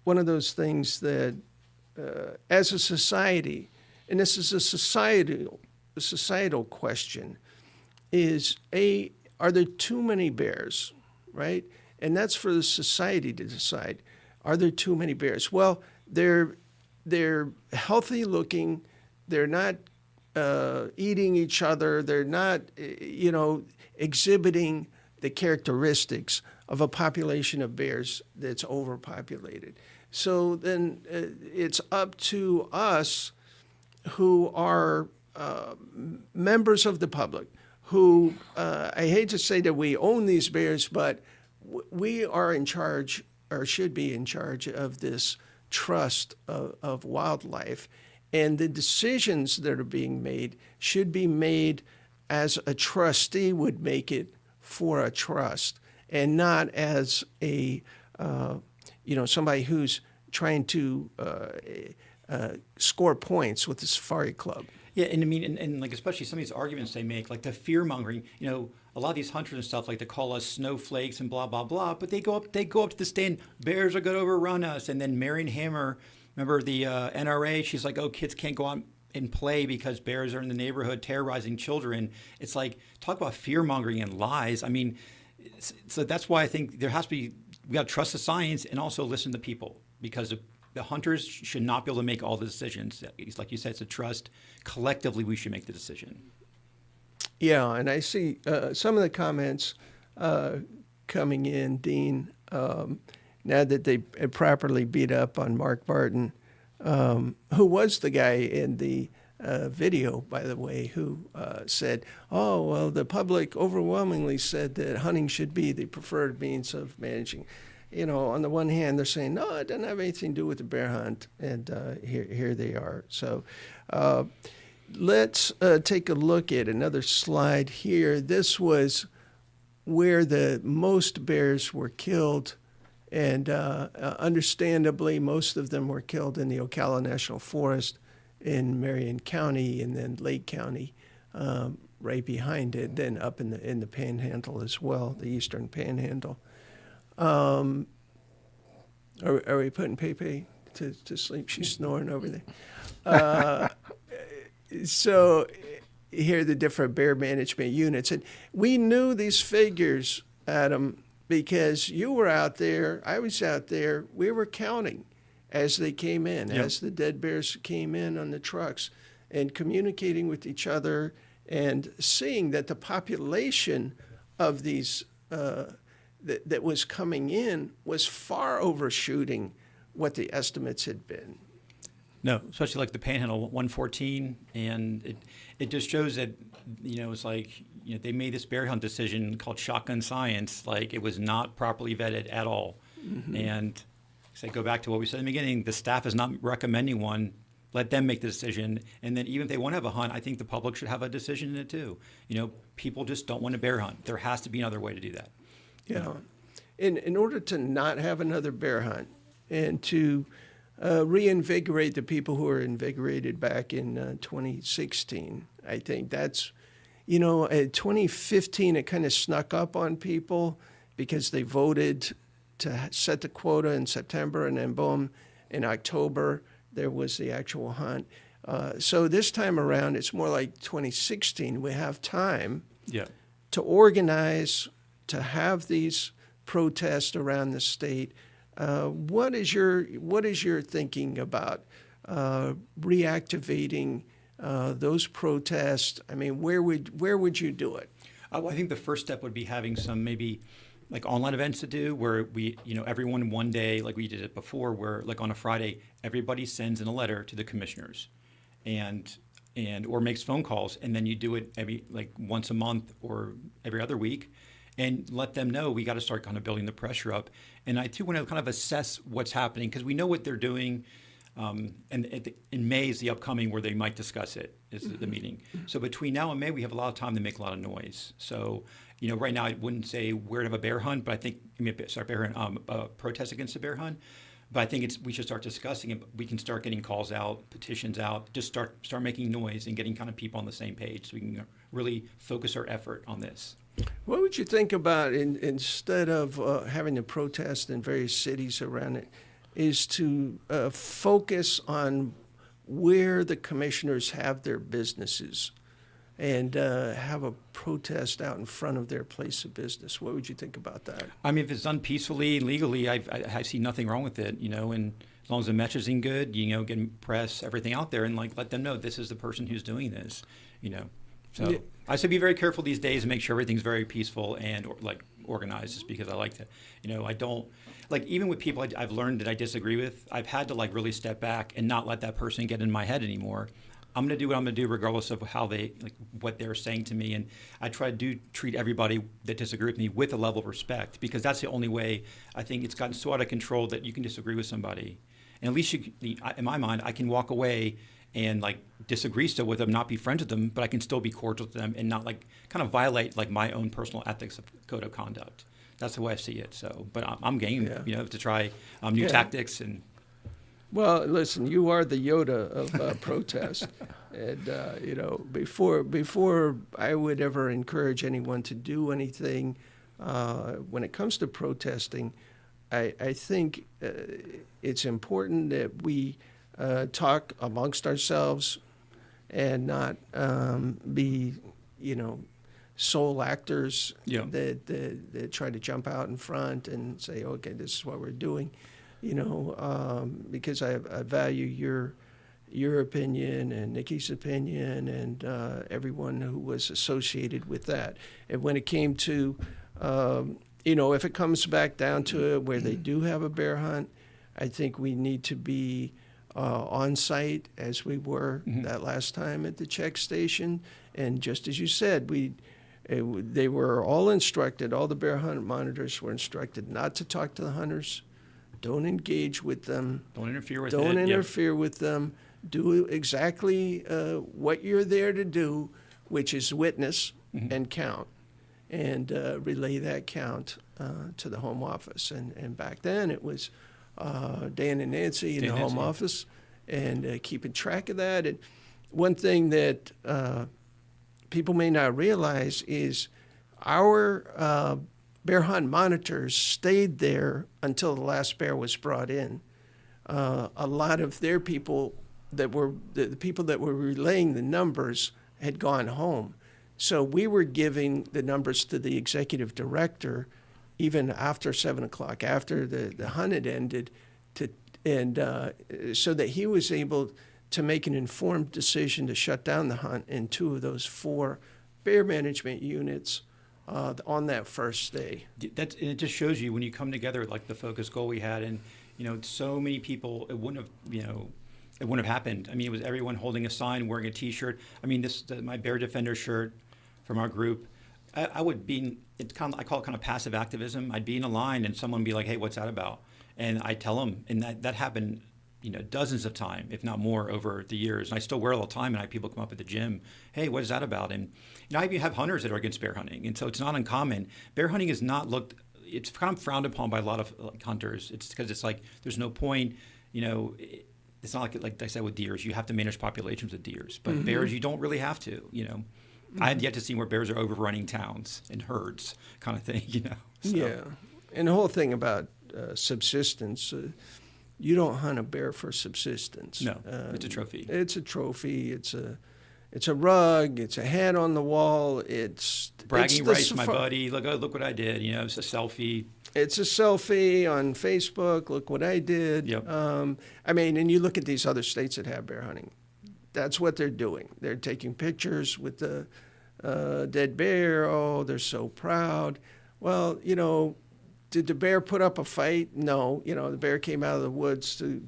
one of those things that, as a society, and this is a societal question, are there too many bears, right? And that's for the society to decide. Are there too many bears? Well, they're healthy looking. They're not eating each other. They're not, exhibiting the characteristics of a population of bears that's overpopulated. So then it's up to us who are members of the public, who, I hate to say that we own these bears, but we are in charge, or should be in charge, of this trust of wildlife. And the decisions that are being made should be made as a trustee would make it for a trust, and not as a somebody who's trying to score points with the Safari Club. Yeah, and I mean, and like especially some of these arguments they make, like the fear mongering. A lot of these hunters and stuff like to call us snowflakes and blah blah blah. But they go up to the stand. Bears are going to overrun us. And then Marion Hammer, remember the NRA? She's like, oh, kids can't go out and play because bears are in the neighborhood terrorizing children. It's like, talk about fear mongering and lies. I mean, so that's why I think there has to be. We got to trust the science and also listen to people, because the hunters should not be able to make all the decisions. It's like you said, it's a trust. Collectively, we should make the decision. Yeah, and I see some of the comments coming in, Dean, now that they properly beat up on Mark Barton, who was the guy in the video, by the way, who said, oh, well, the public overwhelmingly said that hunting should be the preferred means of managing. On the one hand, they're saying, no, it doesn't have anything to do with the bear hunt, and here they are. So let's take a look at another slide here. This was where the most bears were killed, and understandably, most of them were killed in the Ocala National Forest in Marion County, and then Lake County right behind it, then up in the Panhandle as well, the Eastern Panhandle. Are we putting Pepe to sleep? She's snoring over there. So here are the different bear management units. And we knew these figures, Adam, because you were out there, I was out there, we were counting as they came in, Yep. as the dead bears came in on the trucks, and communicating with each other and seeing that the population of these that was coming in was far overshooting what the estimates had been. No, especially like the Panhandle 114, and it just shows that, it's like, they made this bear hunt decision called shotgun science, like it was not properly vetted at all. Mm-hmm. And so go back to what we said in the beginning, the staff is not recommending one. Let them make the decision. And then even if they want to have a hunt, I think the public should have a decision in it too. People just don't want to bear hunt. There has to be another way to do that. Yeah. In order to not have another bear hunt and to reinvigorate the people who were invigorated back in 2016, I think that's, in 2015, it kind of snuck up on people because they voted to set the quota in September, and then boom, in October, there was the actual hunt. So this time around, it's more like 2016. We have time to organize, to have these protests around the state. What is your thinking about reactivating those protests? I mean, where would you do it? I think the first step would be having some maybe like online events to do where we, everyone one day, like we did it before, where like on a Friday, everybody sends in a letter to the commissioners and or makes phone calls, and then you do it every like once a month or every other week, and let them know we got to start kind of building the pressure up. And I too want to kind of assess what's happening because we know what they're doing. And in May is the upcoming where they might discuss it, is the meeting. So between now and May, we have a lot of time to make a lot of noise. So, right now I wouldn't say where to have a bear hunt, but I think, bear hunt, protest against the bear hunt. But I think we should start discussing it. We can start getting calls out, petitions out, just start making noise and getting kind of people on the same page so we can really focus our effort on this. What would you think about instead of having a protest in various cities around it, is to focus on where the commissioners have their businesses and have a protest out in front of their place of business? What would you think about that? I mean, if it's done peacefully and legally, I see nothing wrong with it, and as long as the messaging good, getting press, everything out there, and like let them know this is the person who's doing this, So yeah. I should be very careful these days and make sure everything's very peaceful and organized, just because I like to, I don't, even with people I've learned that I disagree with, I've had to really step back and not let that person get in my head anymore. I'm going to do what I'm going to do regardless of how they, what they're saying to me. And I try to treat everybody that disagree with me with a level of respect, because that's the only way. I think it's gotten so out of control that you can disagree with somebody. And at least in my mind, I can walk away and disagree still with them, not be friends with them, but I can still be cordial to them and not kind of violate my own personal ethics of code of conduct. That's the way I see it. So, but I'm game, to try new tactics and. Well, listen, you are the Yoda of protest, and before I would ever encourage anyone to do anything, when it comes to protesting, I think it's important that we talk amongst ourselves and not be, sole actors that try to jump out in front and say, okay, this is what we're doing. Because I value your opinion and Nikki's opinion and everyone who was associated with that. And when it came to, if it comes back down to it where they do have a bear hunt, I think we need to be on site as we were that last time at the check station. And just as you said, they were all instructed, all the bear hunt monitors were instructed not to talk to the hunters. Don't engage with them. Don't interfere with Don't interfere with them. Do exactly what you're there to do, which is witness and count, and relay that count to the home office. And back then it was Dan and Nancy in the home office, and keeping track of that. And one thing that people may not realize is our bear hunt monitors stayed there until the last bear was brought in. A lot of their people that were the people that were relaying the numbers had gone home. So we were giving the numbers to the executive director even after 7 o'clock, after the hunt had ended, so that he was able to make an informed decision to shut down the hunt, and 2 of those 4 bear management units on that first day. And it just shows you when you come together, like the focus goal we had, and so many people, it wouldn't have happened. I mean, it was everyone holding a sign, wearing a T-shirt. I mean, my Bear Defender shirt from our group. I would be. I call it kind of passive activism. I'd be in a line and someone would be like, "Hey, what's that about?" And I tell them, and that happened, dozens of times, if not more, over the years. And I still wear it all the time. And I have people come up at the gym, "Hey, what is that about?" And I even have hunters that are against bear hunting, and so it's not uncommon. Bear hunting is not looked. It's kind of frowned upon by a lot of hunters. It's because it's like there's no point, It's not like I said with deers, you have to manage populations of deers, but bears you don't really have to. I had yet to see where bears are overrunning towns and herds, kind of thing. So. Yeah, and the whole thing about subsistence, you don't hunt a bear for subsistence. No, it's a trophy. It's a trophy. It's a rug. It's a hat on the wall. It's bragging rights, my buddy. Look what I did. It's a selfie. It's a selfie on Facebook. Look what I did. Yep. And you look at these other states that have bear hunting. That's what they're doing. They're taking pictures with the dead bear. Oh, they're so proud. Well, did the bear put up a fight? No. The bear came out of the woods to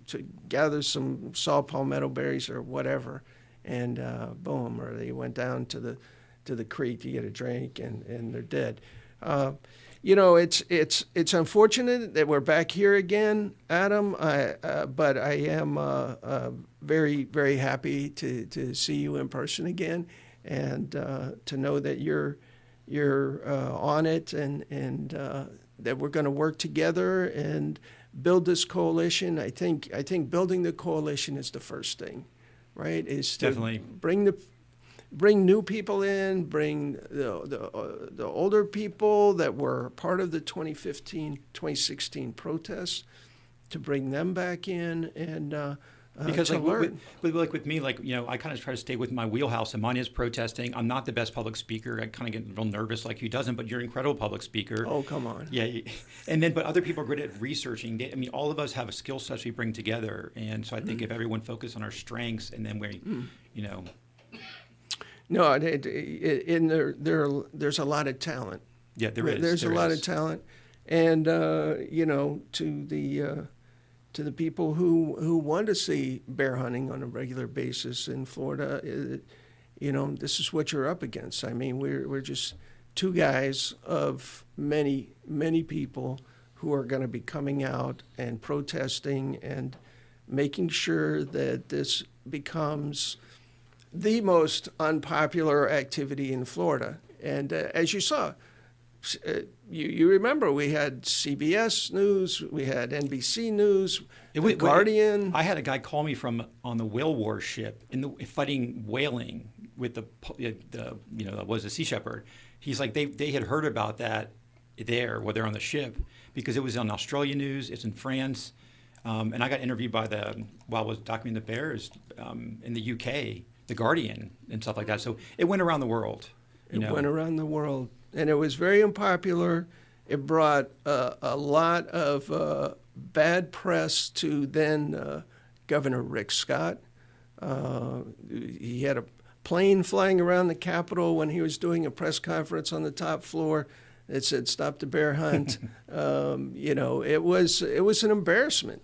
gather some saw palmetto berries or whatever, and boom, or they went down to the creek to get a drink, and they're dead. It's unfortunate that we're back here again, Adam. But I am very, very happy to see you in person again, and to know that you're on it, and that we're going to work together and build this coalition. I think building the coalition is the first thing, right? Is to definitely bring new people in, bring the older people that were part of the 2015-2016 protests, to bring them back in and because to learn. learn. With me, I kind of try to stay with my wheelhouse, and mine is protesting. I'm not the best public speaker. I kind of get real nervous, like who doesn't, but you're an incredible public speaker. Oh, come on. Yeah, but other people are good at researching. All of us have a skill set we bring together, and so I think if everyone focused on our strengths, and then No, there's a lot of talent. Yeah, there is. There's a lot of talent, and to the people who want to see bear hunting on a regular basis in Florida, this is what you're up against. I mean, we're just two guys of many, many people who are going to be coming out and protesting and making sure that this becomes the most unpopular activity in Florida. And as you saw, you remember we had CBS News, we had NBC News, The Guardian. I had a guy call me from on the whale war ship fighting whaling with was a Sea Shepherd. He's like they had heard about that they're on the ship because it was on Australia News. It's in France, and I got interviewed by while I was documenting the bears in the UK. The Guardian and stuff like that. So it went around the world. It went around the world, and it was very unpopular. It brought a lot of bad press to then Governor Rick Scott. He had a plane flying around the Capitol when he was doing a press conference on the top floor that said, "Stop the bear hunt." It was an embarrassment.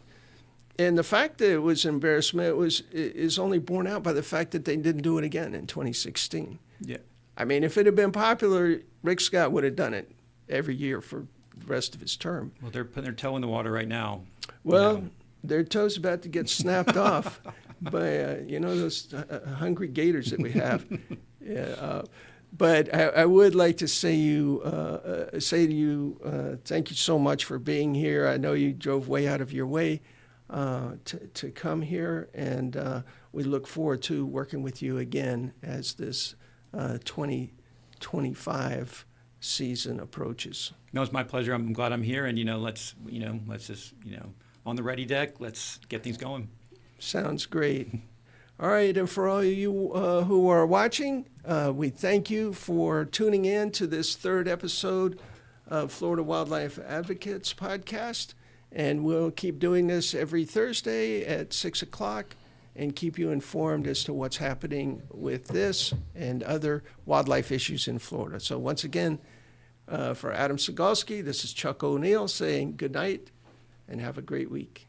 And the fact that it was an embarrassment is only borne out by the fact that they didn't do it again in 2016. Yeah. I mean, if it had been popular, Rick Scott would have done it every year for the rest of his term. Well, they're putting their toe in the water right now. Well, their toe's about to get snapped off by, those hungry gators that we have. Yeah, but I would like to say to you, thank you so much for being here. I know you drove way out of your way to come here, and we look forward to working with you again as this 2025 season approaches. No, it's my pleasure. I'm glad I'm here, and let's just on the ready deck. Let's get things going. Sounds great. All right, and for all of you who are watching, we thank you for tuning in to this third episode of Florida Wildlife Advocates podcast. And we'll keep doing this every Thursday at 6 o'clock and keep you informed as to what's happening with this and other wildlife issues in Florida. So once again, For Adam Sigalski, this is Chuck O'Neill saying good night and have a great week.